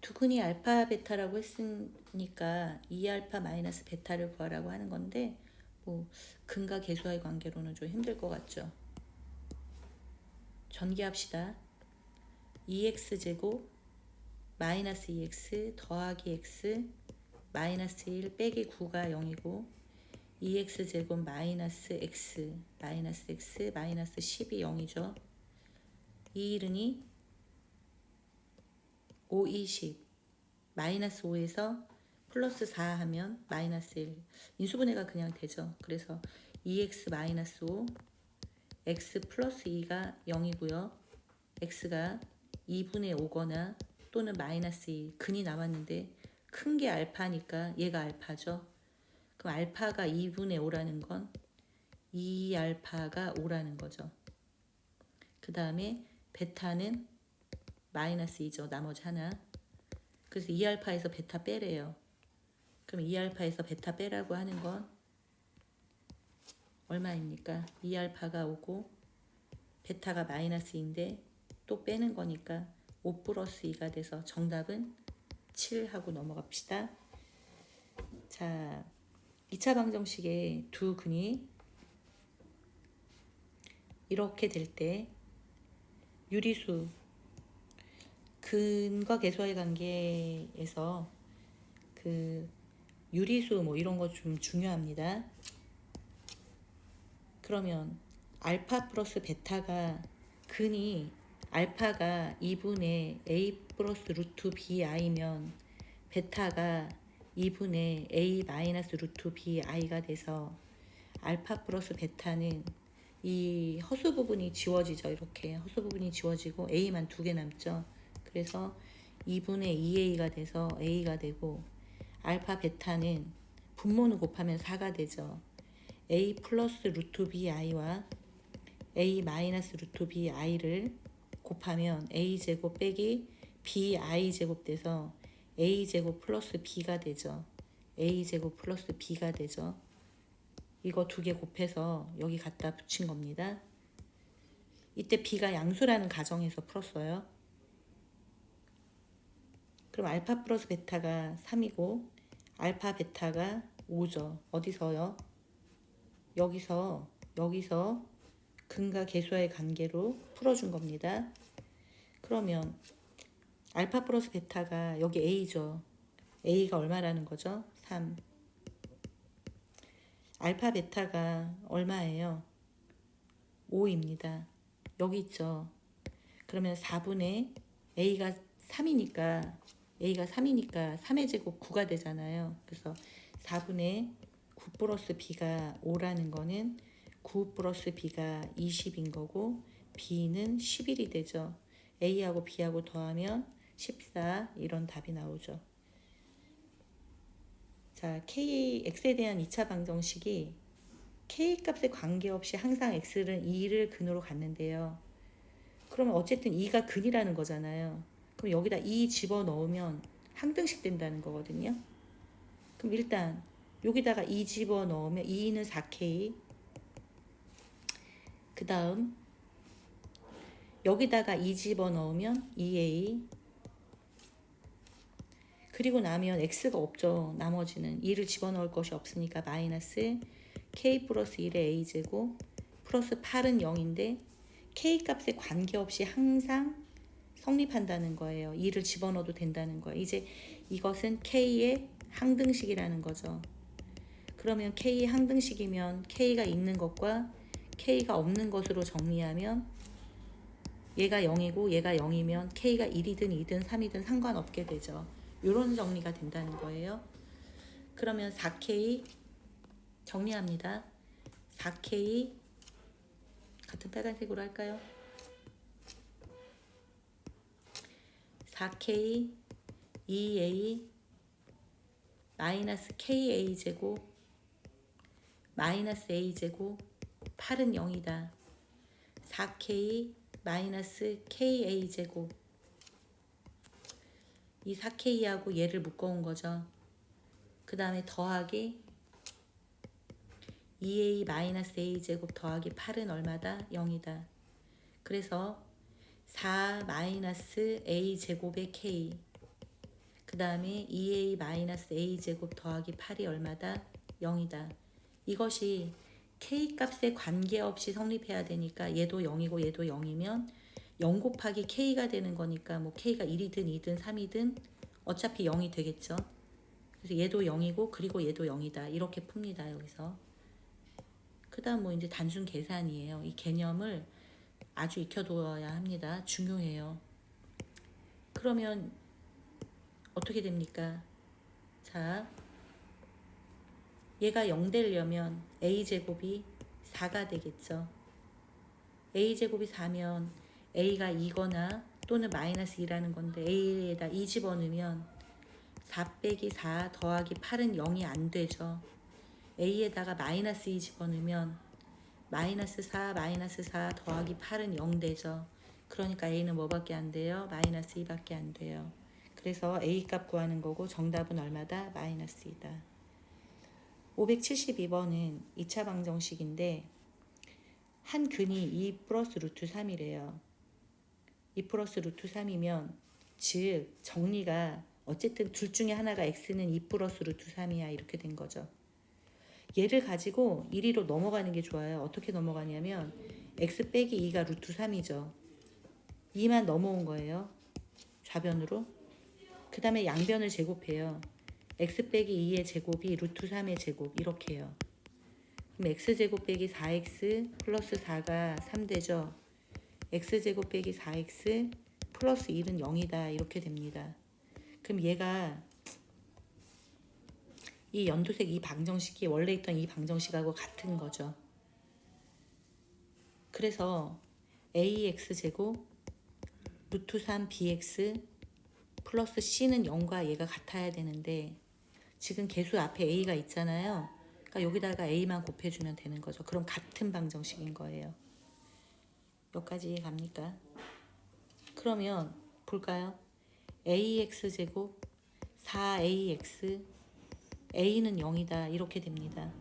두근이 알파 베타라고 했으니까 2알파 마이너스 베타를 구하라고 하는 건데 뭐 근과 계수와의 관계로는 좀 힘들 것 같죠. 전개합시다. 2x제곱 마이너스 2x 더하기 x 마이너스 1 빼기 9가 0이고 2x제곱 마이너스 x 마이너스 x 마이너스 10이 0이죠. 이 1은 5, 20 마이너스 5에서 플러스 4 하면 마이너스 1 인수분해가 그냥 되죠. 그래서 2x 마이너스 5 x 플러스 2가 0이고요. x가 2분의 5거나 또는 마이너스 2 근이 남았는데 큰 게 알파니까 얘가 알파죠. 그럼 알파가 2분의 5라는 건 2알파가 5라는 거죠. 그 다음에 베타는 마이너스 2죠. 나머지 하나. 그래서 2알파에서 베타 빼래요. 그럼 2알파에서 베타 빼라고 하는 건 얼마입니까? 2알파가 5고 베타가 마이너스 2인데 또 빼는 거니까 5 플러스 2가 돼서 정답은 7 하고 넘어갑시다. 자, 2차 방정식의 두 근이 이렇게 될 때 유리수 근과 계수와의 관계에서 그 유리수 뭐 이런 거 좀 중요합니다. 그러면 알파 플러스 베타가 근이 알파가 2분의 a 플러스 루트 bi면 베타가 2분의 a 마이너스 루트 bi가 돼서 알파 플러스 베타는 이 허수 부분이 지워지죠. 이렇게 허수 부분이 지워지고 a만 2개 남죠. 그래서 2분의 2a가 돼서 a가 되고 알파 베타는 분모는 곱하면 4가 되죠. a 플러스 루트 bi와 a 마이너스 루트 bi를 곱하면 a 제곱 빼기 bi 제곱 돼서 a 제곱 플러스 b가 되죠. a 제곱 플러스 b가 되죠. 이거 두 개 곱해서 여기 갖다 붙인 겁니다. 이때 b가 양수라는 가정에서 풀었어요. 그럼 알파 플러스 베타가 3이고 알파 베타가 5죠. 어디서요? 여기서 근과 계수와의 관계로 풀어준 겁니다. 그러면 알파 플러스 베타가 여기 a죠. a가 얼마라는 거죠? 3. 알파 베타가 얼마예요? 5입니다. 여기 있죠. 그러면 4분의 a가 3이니까 3의 제곱 9가 되잖아요. 그래서 4분의 9 플러스 b가 5라는 거는 9 플러스 b가 20인 거고 b는 11이 되죠. a하고 b하고 더하면 14 이런 답이 나오죠. 자, x에 대한 2차 방정식이 k 값에 관계없이 항상 x는 2를 근으로 갔는데요. 그러면 어쨌든 2가 근이라는 거잖아요. 그럼 여기다 2 집어넣으면 항등식 된다는 거거든요. 그럼 일단 여기다가 2 집어넣으면 2는 4k 그 다음 여기다가 2 집어넣으면 2a 그리고 나면 x가 없죠. 나머지는 2를 집어넣을 것이 없으니까 마이너스 k 플러스 1의 a제곱 플러스 8은 0인데 k 값에 관계없이 항상 성립한다는 거예요. 2를 집어넣어도 된다는 거예요. 이제 이것은 k의 항등식이라는 거죠. 그러면 k의 항등식이면 k가 있는 것과 k가 없는 것으로 정리하면 얘가 0이고 얘가 0이면 k가 1이든 2든 3이든 상관없게 되죠. 이런 정리가 된다는 거예요. 그러면 4k 정리합니다. 4k 같은 빨간색으로 할까요? 4k 2a 마이너스 ka 제곱 마이너스 a 제곱 8은 0이다. 4k 마이너스 ka 제곱 이 4k하고 얘를 묶어온 거죠. 그 다음에 더하기 2a 마이너스 a 제곱 더하기 8은 얼마다? 0이다. 그래서 4 마이너스 a 제곱의 k 그 다음에 2a 마이너스 a 제곱 더하기 8이 얼마다? 0이다. 이것이 k 값에 관계없이 성립해야 되니까 얘도 0이고 얘도 0이면 0 곱하기 k가 되는 거니까 뭐 k가 1이든 2든 3이든 어차피 0이 되겠죠. 그래서 얘도 0이고 그리고 얘도 0이다. 이렇게 풉니다. 여기서. 그 다음 뭐 이제 단순 계산이에요. 이 개념을 아주 익혀두어야 합니다. 중요해요. 그러면 어떻게 됩니까? 자, 얘가 0 되려면 a제곱이 4가 되겠죠. a제곱이 4면 a가 2거나 또는 마이너스 2라는 건데 a에다 2 집어넣으면 4 빼기 4 더하기 8은 0이 안 되죠. a에다가 마이너스 2 집어넣으면 마이너스 4 더하기 8은 0 되죠. 그러니까 a는 뭐밖에 안 돼요? 마이너스 2밖에 안 돼요. 그래서 a 값 구하는 거고 정답은 얼마다? 마이너스 2다. 572번은 2차 방정식인데 한 근이 2 플러스 루트 3이래요. 2 플러스 루트 3이면 즉 정리가 어쨌든 둘 중에 하나가 x는 2 플러스 루트 3이야 이렇게 된 거죠. 얘를 가지고 1위로 넘어가는 게 좋아요. 어떻게 넘어가냐면 x 빼기 2가 루트 3이죠. 2만 넘어온 거예요. 좌변으로. 그 다음에 양변을 제곱해요. x 빼기 2의 제곱이 루트 3의 제곱 이렇게 해요. 그럼 x제곱 빼기 4x 플러스 4가 3 되죠. x제곱 빼기 4x 플러스 1은 0이다 이렇게 됩니다. 그럼 얘가 이 연두색 이 방정식이 원래 있던 이 방정식하고 같은 거죠. 그래서 ax제곱 루트 3 bx 플러스 c는 0과 얘가 같아야 되는데 지금 계수 앞에 a가 있잖아요. 그러니까 여기다가 a만 곱해주면 되는 거죠. 그럼 같은 방정식인 거예요. 몇 가지 이해 갑니까? 그러면 볼까요? ax제곱 4ax a는 0이다 이렇게 됩니다.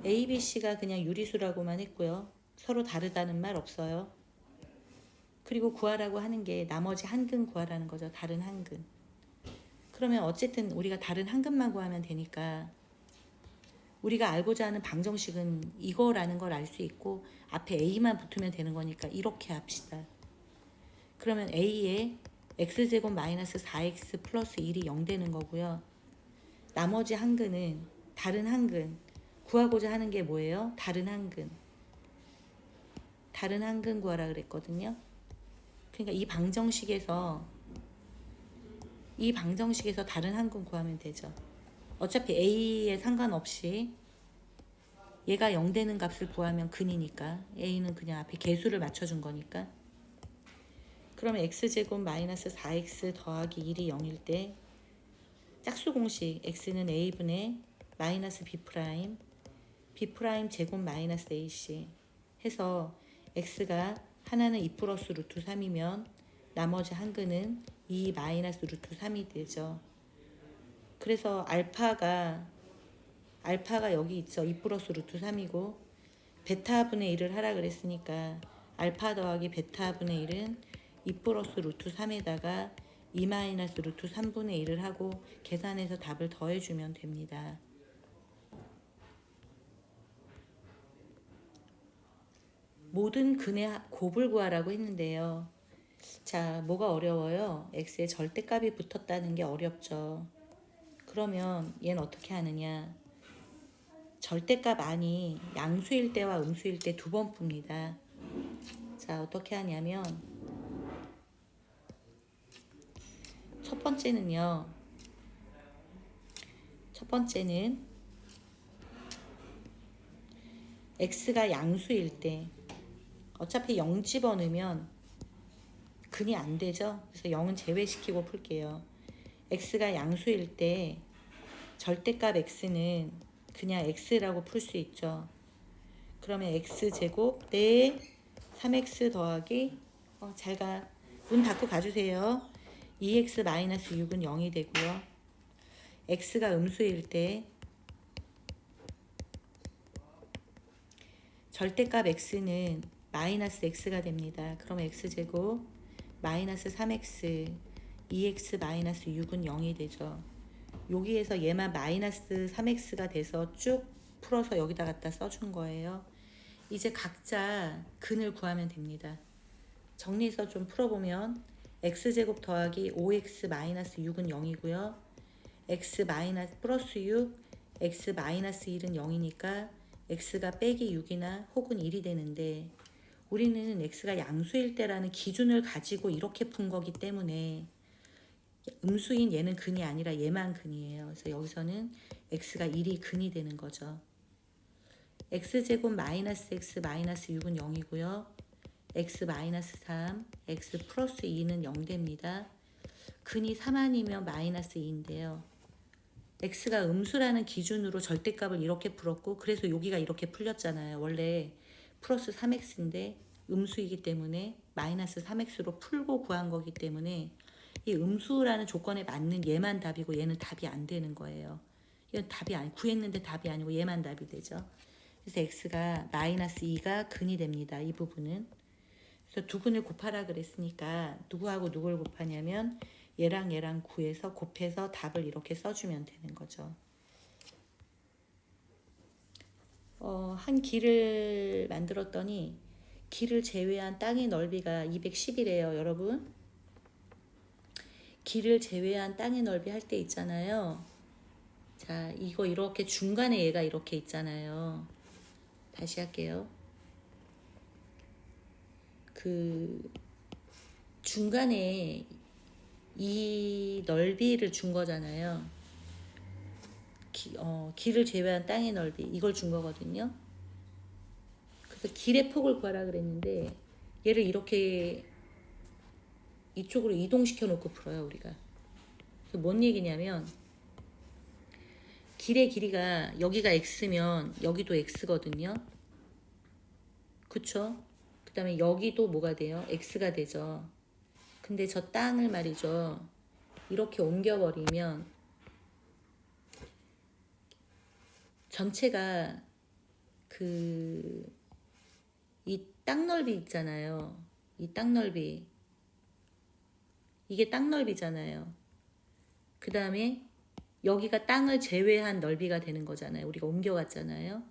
a, b, c가 그냥 유리수라고만 했고요. 서로 다르다는 말 없어요. 그리고 구하라고 하는 게 나머지 한 근 구하라는 거죠. 다른 한 근. 그러면 어쨌든 우리가 다른 한 근만 구하면 되니까 우리가 알고자 하는 방정식은 이거라는 걸 알 수 있고 앞에 a만 붙으면 되는 거니까 이렇게 합시다. 그러면 a에 x제곱 마이너스 4x 플러스 1이 0 되는 거고요. 나머지 한 근은 다른 한 근. 구하고자 하는 게 뭐예요? 다른 한 근. 다른 한 근 구하라 그랬거든요. 그러니까 이 방정식에서 다른 한 근 구하면 되죠. 어차피 a에 상관없이 얘가 0 되는 값을 구하면 근이니까 a는 그냥 앞에 개수를 맞춰준 거니까. 그러면 x제곱 마이너스 4x 더하기 1이 0일 때 짝수 공식 x는 a분의 마이너스 b 프라임 제곱 마이너스 ac 해서 x가 하나는 2 플러스 루트 3이면 나머지 한 근은 2 마이너스 루트 3이 되죠. 그래서 알파가 여기 있죠. 2 플러스 루트 3이고 베타분의 1을 하라 그랬으니까 알파 더하기 베타분의 1은 2 플러스 루트 3에다가 2 마이너스 루트 3분의 1을 하고 계산해서 답을 더해주면 됩니다. 모든 근의 곱을 구하라고 했는데요. 자, 뭐가 어려워요? x에 절대값이 붙었다는 게 어렵죠. 그러면 얘는 어떻게 하느냐? 절대값 안이 양수일 때와 음수일 때 두 번 풉니다. 자, 어떻게 하냐면 첫 번째는 x가 양수일 때 어차피 0 집어넣으면 근이 안 되죠. 그래서 0은 제외시키고 풀게요. x가 양수일 때 절대값 x는 그냥 x라고 풀 수 있죠. 그러면 x제곱 대 3x 더하기 잘가 문 닫고 가주세요. 2x 마이너스 6은 0이 되고요. x가 음수일 때 절대값 x는 마이너스 x가 됩니다. 그럼 x제곱 마이너스 3x 2x-6은 0이 되죠. 여기에서 얘만 마이너스 3x가 돼서 쭉 풀어서 여기다 갖다 써준 거예요. 이제 각자 근을 구하면 됩니다. 정리해서 좀 풀어보면 x제곱 더하기 5x-6은 0이고요. x 플러스 6, x 마이너스 1은 0이니까 x가 빼기 6이나 혹은 1이 되는데 우리는 x가 양수일 때라는 기준을 가지고 이렇게 푼 거기 때문에 음수인 얘는 근이 아니라 얘만 근이에요. 그래서 여기서는 x가 1이 근이 되는 거죠. x제곱 마이너스 x 마이너스 6은 0이고요. x 마이너스 3, x 플러스 2는 0 됩니다. 근이 3 아니면 마이너스 2인데요. x가 음수라는 기준으로 절대값을 이렇게 풀었고 그래서 여기가 이렇게 풀렸잖아요. 원래 플러스 3x인데 음수이기 때문에 마이너스 3x로 풀고 구한 거기 때문에 이 음수라는 조건에 맞는 얘만 답이고 얘는 답이 안 되는 거예요. 이건 답이 아니 구했는데 답이 아니고 얘만 답이 되죠. 그래서 x가 마이너스 2가 근이 됩니다. 이 부분은. 그래서 두 근을 곱하라 그랬으니까 누구하고 누굴 곱하냐면 얘랑 얘랑 구해서 곱해서 답을 이렇게 써주면 되는 거죠. 한 길을 만들었더니 길을 제외한 땅의 넓이가 210이래요. 여러분. 길을 제외한 땅의 넓이 할 때 있잖아요. 자, 이거 이렇게 중간에 얘가 이렇게 있잖아요. 다시 할게요. 그 중간에 이 넓이를 준 거잖아요. 길을 제외한 땅의 넓이 이걸 준 거거든요. 그래서 길의 폭을 구하라 그랬는데 얘를 이렇게 이쪽으로 이동시켜 놓고 풀어요 우리가. 그래서 뭔 얘기냐면 길의 길이가 여기가 x면 여기도 x거든요. 그쵸? 그 다음에 여기도 뭐가 돼요? x가 되죠. 근데 저 땅을 말이죠. 이렇게 옮겨버리면 전체가 이 땅 넓이 있잖아요. 이 땅 넓이. 이게 땅 넓이잖아요. 그 다음에 여기가 땅을 제외한 넓이가 되는 거잖아요. 우리가 옮겨갔잖아요.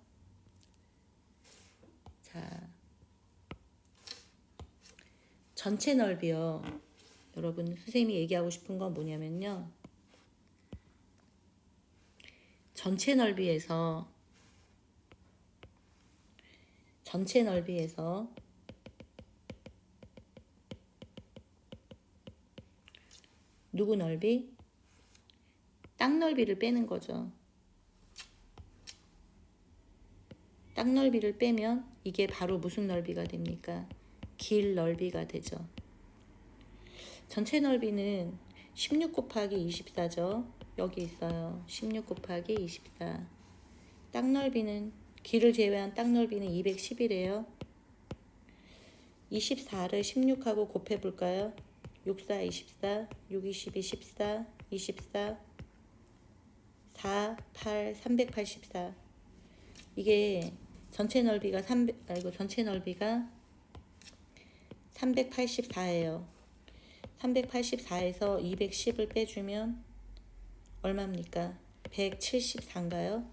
자, 전체 넓이요. 여러분 선생님이 얘기하고 싶은 건 뭐냐면요. 전체 넓이에서 누구 넓이? 땅 넓이를 빼는 거죠. 땅 넓이를 빼면 이게 바로 무슨 넓이가 됩니까? 길 넓이가 되죠. 전체 넓이는 16 곱하기 24죠. 여기 있어요. 16 곱하기 24. 땅 넓이는 길을 제외한 땅 넓이는 210이래요. 24를 16하고 곱해볼까요? 6, 4, 24, 6, 22, 14, 24, 4, 8, 384. 이게 전체 넓이가 384예요. 384에서 210을 빼주면 얼마입니까? 174인가요?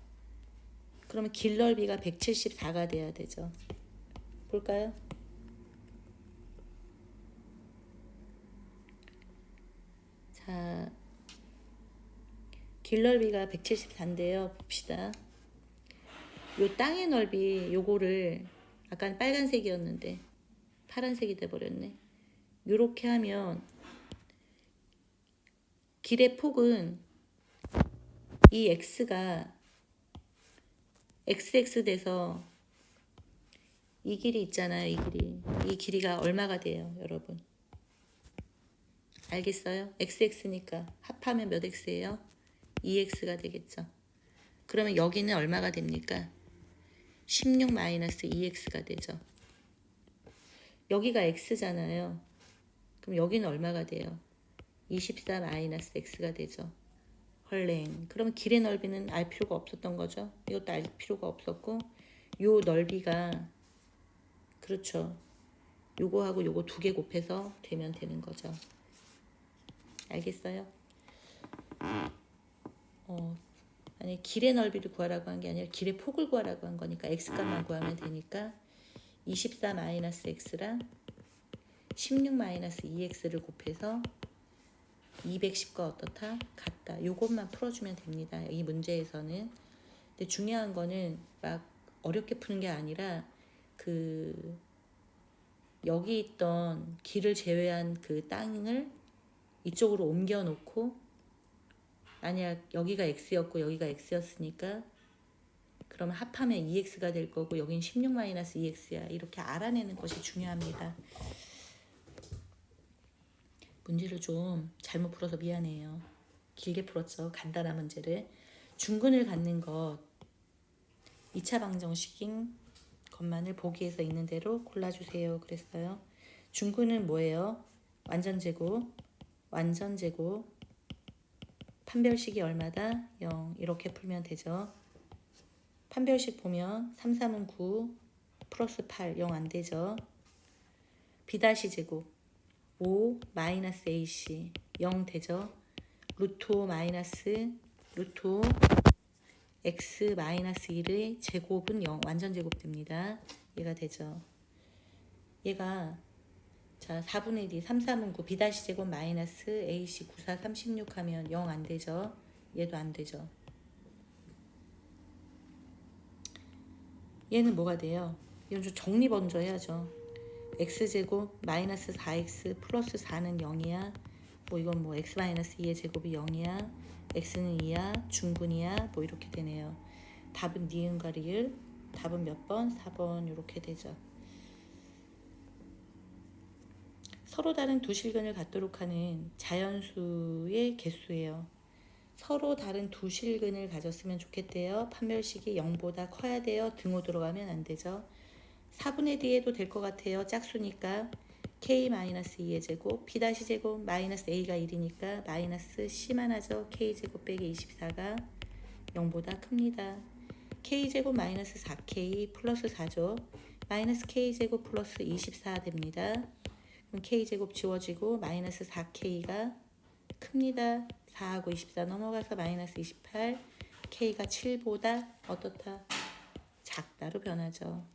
그러면 길 넓이가 174가 돼야 되죠. 볼까요? 자, 길 넓이가 174인데요. 봅시다. 요 땅의 넓이 요거를 아까 빨간색이었는데 파란색이 돼버렸네. 요렇게 하면 길의 폭은 이 x가 xx 돼서 이 길이 있잖아요. 이 길이가 얼마가 돼요 여러분? 알겠어요? xx니까 합하면 몇 x예요? 2x가 되겠죠. 그러면 여기는 얼마가 됩니까? 16-2x가 되죠. 여기가 x잖아요. 그럼 여기는 얼마가 돼요? 24-x가 되죠. 헐랭. 그러면 길의 넓이는 알 필요가 없었던 거죠. 이것도 알 필요가 없었고 요 넓이가 그렇죠. 요거하고 요거 두 개 곱해서 되면 되는 거죠. 알겠어요? 만약에 길의 넓이를 구하라고 한 게 아니라 길의 폭을 구하라고 한 거니까 x값만 구하면 되니까 24-x랑 16-2x를 곱해서 210과 어떻다? 같다. 요것만 풀어주면 됩니다. 이 문제에서는. 근데 중요한 거는 막 어렵게 푸는 게 아니라 그 여기 있던 길을 제외한 그 땅을 이쪽으로 옮겨 놓고 만약 여기가 x였고 여기가 x였으니까 그러면 합하면 2x가 될 거고 여긴 16-2x야. 이렇게 알아내는 것이 중요합니다. 문제를 좀 잘못 풀어서 미안해요. 길게 풀었죠. 간단한 문제를. 중근을 갖는 것 2차 방정식인 것만을 보기에서 있는 대로 골라주세요. 그랬어요. 중근은 뭐예요? 완전제곱, 완전제곱, 판별식이 얼마다? 0. 이렇게 풀면 되죠. 판별식 보면 3, 3은 9, 플러스 8, 0 안 되죠. B' 제곱, 5 마이너스 AC, 0 되죠. 루트 5 마이너스 루트 5 x 마이너스 1의 제곱은 0, 완전 제곱 됩니다. 얘가 되죠. 얘가 자 4분의 D 3, 3은 9 B' 제곱 마이너스 AC 9, 4, 36 하면 0 안 되죠. 얘도 안 되죠. 얘는 뭐가 돼요? 이건 좀 정리 먼저 해야죠. x제곱 마이너스 4x 플러스 4는 0이야. 뭐 이건 뭐 x 마이너스 2의 제곱이 0이야. x는 2야. 중근이야. 뭐 이렇게 되네요. 답은 니은과 리을. 답은 몇 번? 4번 이렇게 되죠. 서로 다른 두 실근을 갖도록 하는 자연수의 개수예요. 서로 다른 두 실근을 가졌으면 좋겠대요. 판별식이 0보다 커야 돼요. 등호 들어가면 안 되죠. 4분의 D에도 될 것 같아요. 짝수니까 K-2의 제곱 B-제곱 마이너스 A가 1이니까 마이너스 C만 하죠. K제곱 빼기 24가 0보다 큽니다. K제곱 마이너스 4K 플러스 4죠. 마이너스 K제곱 플러스 24 됩니다. 그럼 K제곱 지워지고 마이너스 4K가 큽니다. 4하고 24 넘어가서 마이너스 28 K가 7보다 어떻다? 작다로 변하죠.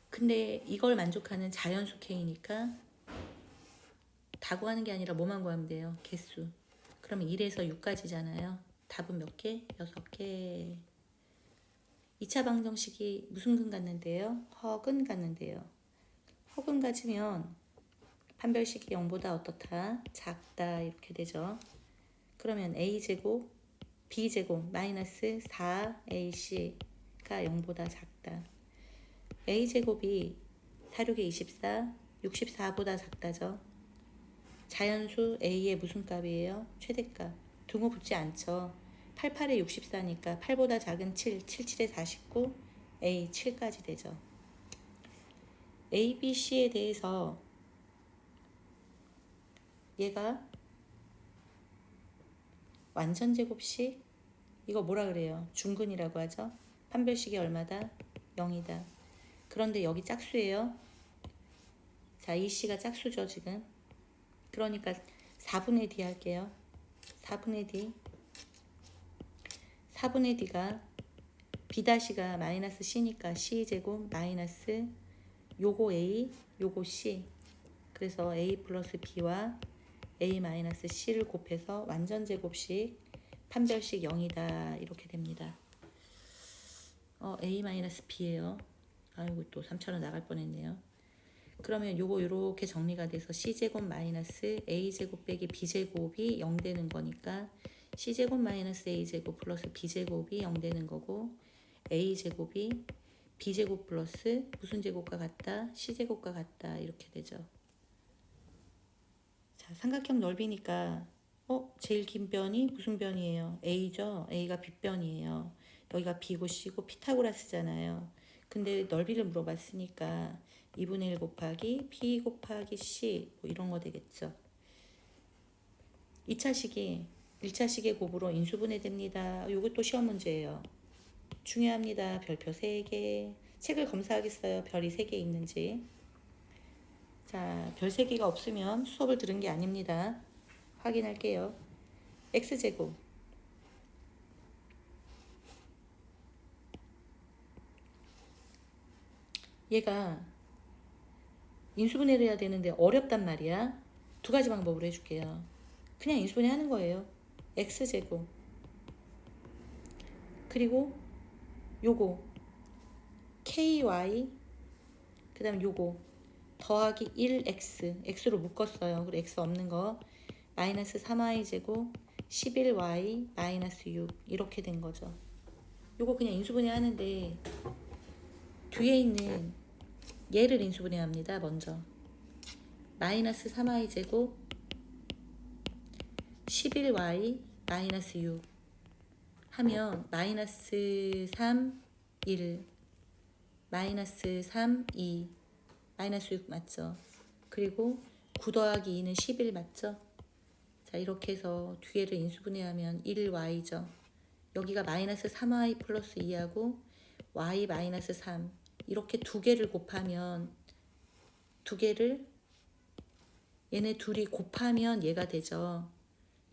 근데 이걸 만족하는 자연수 K니까 다 구하는 게 아니라 뭐만 구하면 돼요? 개수. 그러면 1에서 6까지잖아요. 답은 몇 개? 6개. 2차 방정식이 무슨 근 같는데요? 허근 같는데요. 허근 가지면 판별식이 0보다 어떻다? 작다 이렇게 되죠. 그러면 A제곱 B제곱 마이너스 4AC가 0보다 작다. A제곱이 4, 6에 24, 64보다 작다죠. 자연수 A의 무슨 값이에요? 최대값. 등호 붙지 않죠. 8, 8에 64니까 8보다 작은 7, 7, 7에 49, A 7까지 되죠. A, B, C에 대해서 얘가 완전제곱식 이거 뭐라 그래요? 중근이라고 하죠. 판별식이 얼마다? 0이다. 그런데 여기 짝수예요. 자, 이 C가 짝수죠 지금. 그러니까 4분의 D 할게요. 4분의 D 4분의 D가 B-가 마이너스 C니까 C제곱 마이너스 요거 A 요거 C 그래서 A 플러스 B와 A 마이너스 C를 곱해서 완전제곱식 판별식 0이다 이렇게 됩니다. A 마이너스 B예요. 아이고 또 3,000원 나갈 뻔했네요. 그러면 요거 요렇게 정리가 돼서 C제곱 마이너스 A제곱 빼기 B제곱이 0 되는 거니까 C제곱 마이너스 A제곱 플러스 B제곱이 0 되는 거고 A제곱이 B제곱 플러스 무슨 제곱과 같다? C제곱과 같다 이렇게 되죠. 자, 삼각형 넓이니까 제일 긴 변이 무슨 변이에요? A죠? A가 빗변이에요. 여기가 B고 C고 피타고라스잖아요. 근데 넓이를 물어봤으니까 2분의 1 곱하기 P 곱하기 C 뭐 이런 거 되겠죠. 2차식이 1차식의 곱으로 인수분해 됩니다. 이것도 시험 문제예요. 중요합니다. 별표 3개. 책을 검사하겠어요. 별이 3개 있는지. 자, 별 3개가 없으면 수업을 들은 게 아닙니다. 확인할게요. x제곱 얘가 인수분해를 해야 되는데 어렵단 말이야. 2가지 방법으로 해줄게요. 그냥 인수분해 하는 거예요. x제곱 그리고 요거 ky 그 다음 요거 더하기 1x x로 묶었어요. 그리고 x 없는 거 마이너스 3y 제곱 11y 마이너스 6 이렇게 된 거죠. 요거 그냥 인수분해 하는데 뒤에 있는 얘를 인수분해 합니다. 먼저 마이너스 3y 제곱 11y 마이너스 6 하면 마이너스 3 1 마이너스 3 2 마이너스 6 맞죠? 그리고 9 더하기 2는 11 맞죠? 자, 이렇게 해서 뒤에를 인수분해하면 1y죠. 여기가 마이너스 3y 플러스 2하고 y 마이너스 3 이렇게 2개를 곱하면 2개를 얘네 둘이 곱하면 얘가 되죠.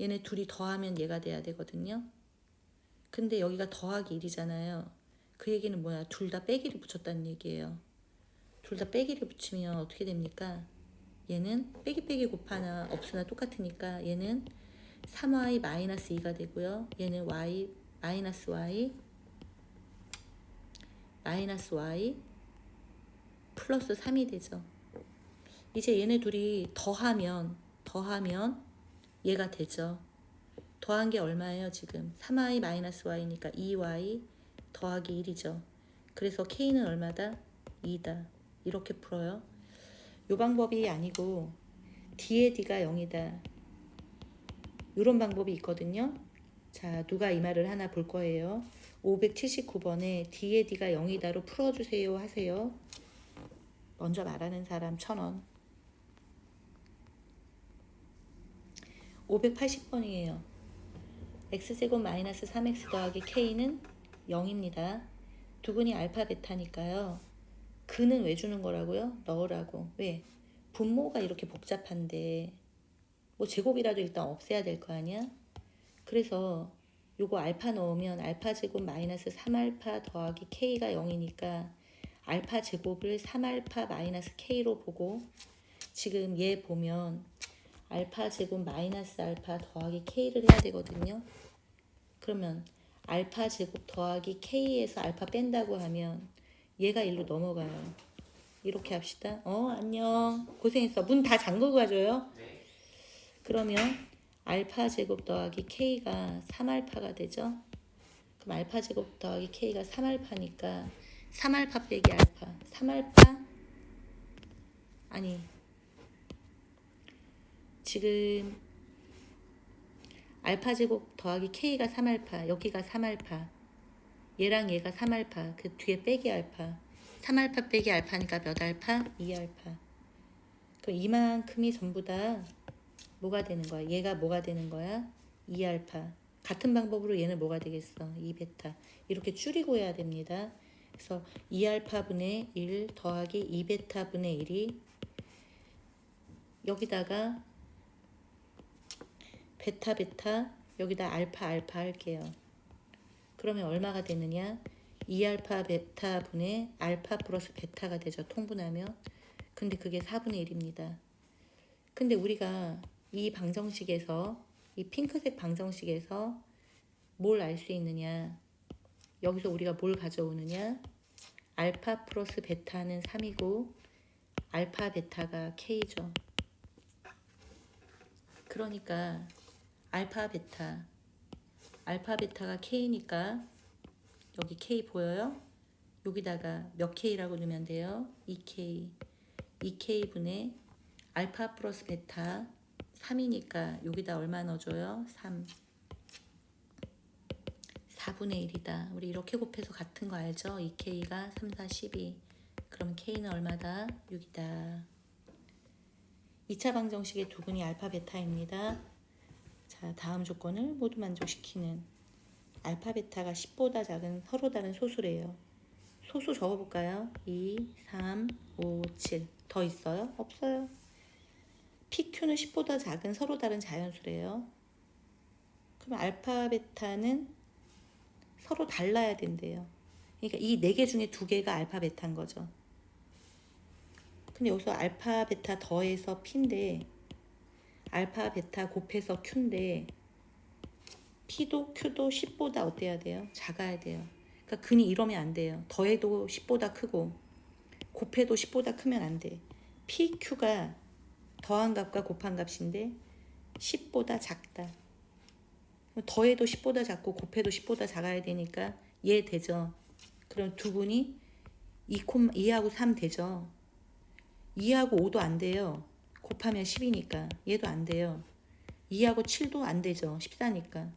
얘네 둘이 더하면 얘가 돼야 되거든요. 근데 여기가 더하기 1이잖아요. 그 얘기는 뭐야? 둘 다 빼기를 붙였다는 얘기예요. 둘 다 빼기를 붙이면 어떻게 됩니까? 얘는 빼기 곱하나 없으나 똑같으니까 얘는 3y 마이너스 2가 되고요. 얘는 y 마이너스 y 마이너스 y 플러스 3이 되죠. 이제 얘네 둘이 더하면 얘가 되죠. 더한 게 얼마예요 지금? 3y 마이너스 y니까 2y 더하기 1이죠. 그래서 k는 얼마다? 2다. 이렇게 풀어요. 요 방법이 아니고 d의 d가 0이다. 이런 방법이 있거든요. 자, 누가 이 말을 하나 볼 거예요. 579번에 d의 d가 0이다로 풀어주세요 하세요. 먼저 말하는 사람 1000원. 580번이에요. x제곱 마이너스 3x 더하기 k는 0입니다. 두근이 알파 베타니까요. 그는 왜 주는 거라고요? 넣으라고. 왜? 분모가 이렇게 복잡한데 뭐 제곱이라도 일단 없애야 될 거 아니야? 그래서 요거 알파 넣으면 알파 제곱 마이너스 3알파 더하기 k가 0이니까 알파 제곱을 3알파 마이너스 k로 보고 지금 얘 보면 알파 제곱 마이너스 알파 더하기 k를 해야 되거든요. 그러면 알파 제곱 더하기 k에서 알파 뺀다고 하면 얘가 1로 넘어가요. 이렇게 합시다. 안녕. 고생했어. 문 다 잠그고 가줘요. 그러면 알파 제곱 더하기 k가 3알파가 되죠. 그럼 알파 제곱 더하기 k가 3알파니까 3알파 빼기 알파 3알파 아니 지금 알파 제곱 더하기 k가 3알파 여기가 3알파 얘랑 얘가 3알파 그 뒤에 빼기 알파 3알파 빼기 알파니까 몇 알파? 2알파. 그럼 이만큼이 전부 다 뭐가 되는 거야? 얘가 뭐가 되는 거야? 2알파. 같은 방법으로 얘는 뭐가 되겠어? 2베타. 이렇게 줄이고 해야 됩니다. 그래서 2알파분의 1 더하기 2베타분의 1이 여기다가 베타 여기다 알파 할게요. 그러면 얼마가 되느냐? 2알파 베타분의 알파 플러스 베타가 되죠. 통분하면. 근데 그게 4분의 1입니다. 근데 우리가 이 방정식에서 이 핑크색 방정식에서 뭘 알 수 있느냐? 여기서 우리가 뭘 가져오느냐? 알파 플러스 베타는 3이고 알파 베타가 k죠. 그러니까 알파 베타가 k니까 여기 k 보여요? 여기다가 몇 k라고 넣으면 돼요? 2k분의 알파 플러스 베타 3이니까 여기다 얼마 넣어줘요? 3 4분의 1이다. 우리 이렇게 곱해서 같은 거 알죠? 2k가 3, 4, 12 그럼 k는 얼마다? 6이다. 2차 방정식의 두근이 알파 베타입니다. 자, 다음 조건을 모두 만족시키는 알파 베타가 10보다 작은 서로 다른 소수래요. 소수 적어볼까요? 2, 3, 5, 7. 더 있어요? 없어요. PQ는 10보다 작은 서로 다른 자연수래요. 그럼 알파, 베타는 서로 달라야 된대요. 그러니까 이 4개 중에 2개가 알파, 베타인 거죠. 근데 여기서 알파, 베타 더해서 P인데 알파, 베타 곱해서 Q인데 P도 Q도 10보다 어때야 돼요? 작아야 돼요. 그러니까 근이 이러면 안 돼요. 더해도 10보다 크고 곱해도 10보다 크면 안 돼. PQ가 더한 값과 곱한 값인데 10보다 작다. 더해도 10보다 작고 곱해도 10보다 작아야 되니까 얘 되죠. 그럼 두 분이 2하고 3 되죠. 2하고 5도 안 돼요. 곱하면 10이니까 얘도 안 돼요. 2하고 7도 안 되죠. 14니까.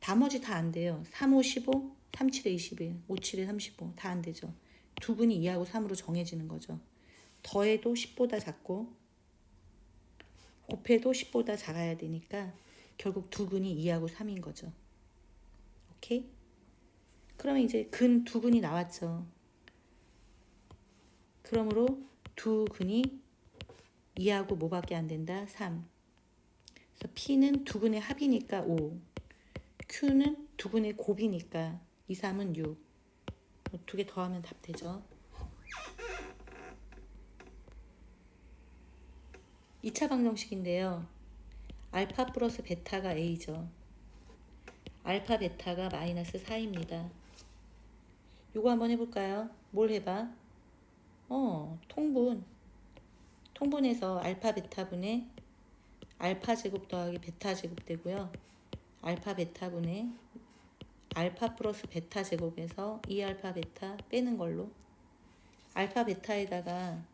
나머지 다 안 돼요. 3, 5, 15, 3, 7에 21, 5, 7에 35 다 안 되죠. 두 분이 2하고 3으로 정해지는 거죠. 더해도 10보다 작고 곱해도 10보다 작아야 되니까 결국 두 근이 2하고 3인 거죠. 오케이? 그러면 이제 근 두 근이 나왔죠. 그러므로 두 근이 2하고 뭐밖에 안 된다? 3. 그래서 P는 두 근의 합이니까 5. Q는 두 근의 곱이니까 2, 3은 6. 두 개 더하면 답 되죠. 2차 방정식인데요. 알파 플러스 베타가 A죠. 알파 베타가 마이너스 4입니다. 요거 한번 해볼까요? 뭘 해봐? 통분해서 알파 베타분의 알파 제곱 더하기 베타 제곱 되고요. 알파 베타분의 알파 플러스 베타 제곱에서 2알파 베타 빼는 걸로 알파 베타에다가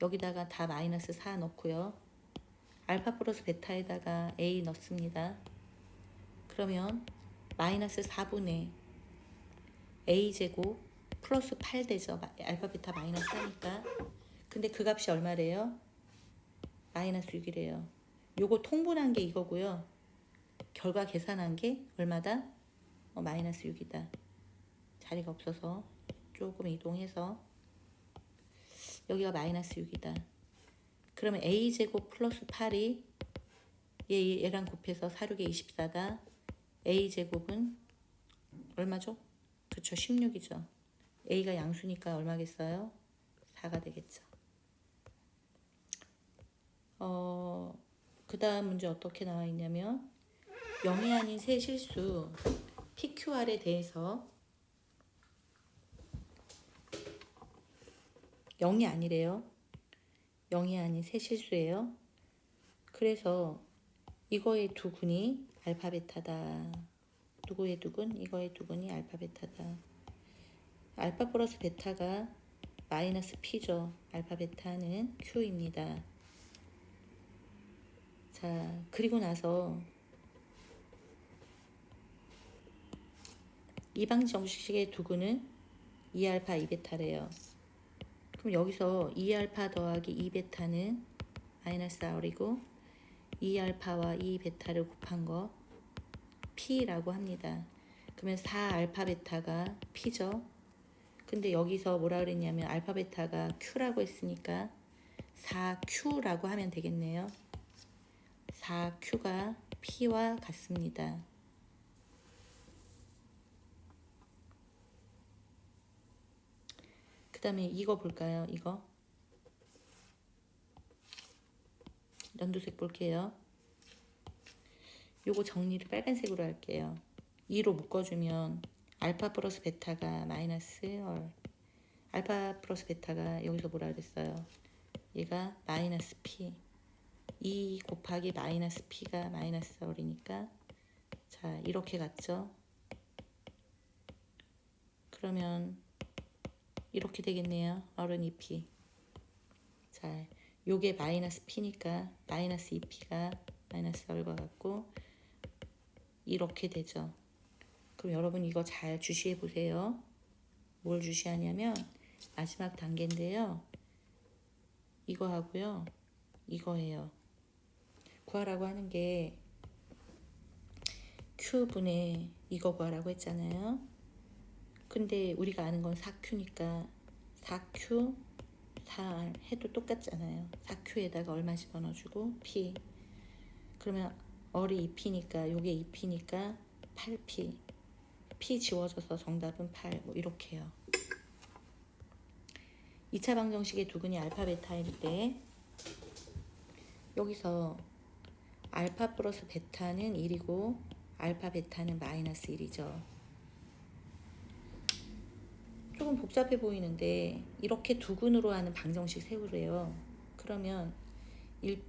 여기다가 다 마이너스 4 넣고요. 알파 플러스 베타에다가 A 넣습니다. 그러면 마이너스 4분의 A제곱 플러스 8 되죠. 알파 베타 마이너스 4니까. 근데 그 값이 얼마래요? 마이너스 6이래요. 요거 통분한 게 이거고요. 결과 계산한 게 얼마다? 마이너스 6이다. 자리가 없어서 조금 이동해서 여기가 마이너스 6이다. 그러면 A제곱 플러스 8이 얘랑 곱해서 4, 6에 24다. A제곱은 얼마죠? 그쵸, 16이죠. A가 양수니까 얼마겠어요? 4가 되겠죠. 그 다음 문제 어떻게 나와 있냐면 0이 아닌 세 실수 PQR에 대해서 0이 아니래요. 0이 아닌 세 실수예요. 그래서 이거의 두 근이 알파 베타다. 누구의 두 근? 이거의 두 근이 알파 베타다. 알파 플러스 베타가 마이너스 P죠. 알파 베타는 Q입니다. 자, 그리고 나서 이 방정식의 두 근은 2알파 2베타래요. 그럼 여기서 2알파 더하기 2베타는 마이너스 R이고 2알파와 2베타를 곱한 거 P라고 합니다. 그러면 4알파 베타가 P죠. 근데 여기서 뭐라 그랬냐면 알파 베타가 Q라고 했으니까 4Q라고 하면 되겠네요. 4Q가 P와 같습니다. 그 다음에 이거 볼까요? 이거 연두색 볼게요. 요거 정리를 빨간색으로 할게요. 2로 묶어주면 알파 플러스 베타가 마이너스 알파 플러스 베타가 여기서 뭐라 그랬어요? 얘가 마이너스 P 2 곱하기 마이너스 P가 마이너스 R이니까 자 이렇게 갔죠. 그러면 이렇게 되겠네요. R은 2P. 자 요게 마이너스 P니까 마이너스 2P가 마이너스 R과 같고 이렇게 되죠. 그럼 여러분 이거 잘 주시해 보세요. 뭘 주시하냐면 마지막 단계인데요. 이거 하고요. 이거예요. 구하라고 하는 게 Q분의 이거 구하라고 했잖아요. 근데 우리가 아는 건 4Q니까 4Q 4R 해도 똑같잖아요. 4Q에다가 얼마 집어넣어주고 P. 그러면 얼이 2P니까 요게 2P니까 8P. P 지워져서 정답은 8. 뭐 이렇게요. 2차 방정식의 두근이 알파 베타일 때 여기서 알파 플러스 베타는 1이고 알파 베타는 마이너스 1이죠. 조금 복잡해 보이는데 이렇게 두근으로 하는 방정식 세우래요. 그러면 1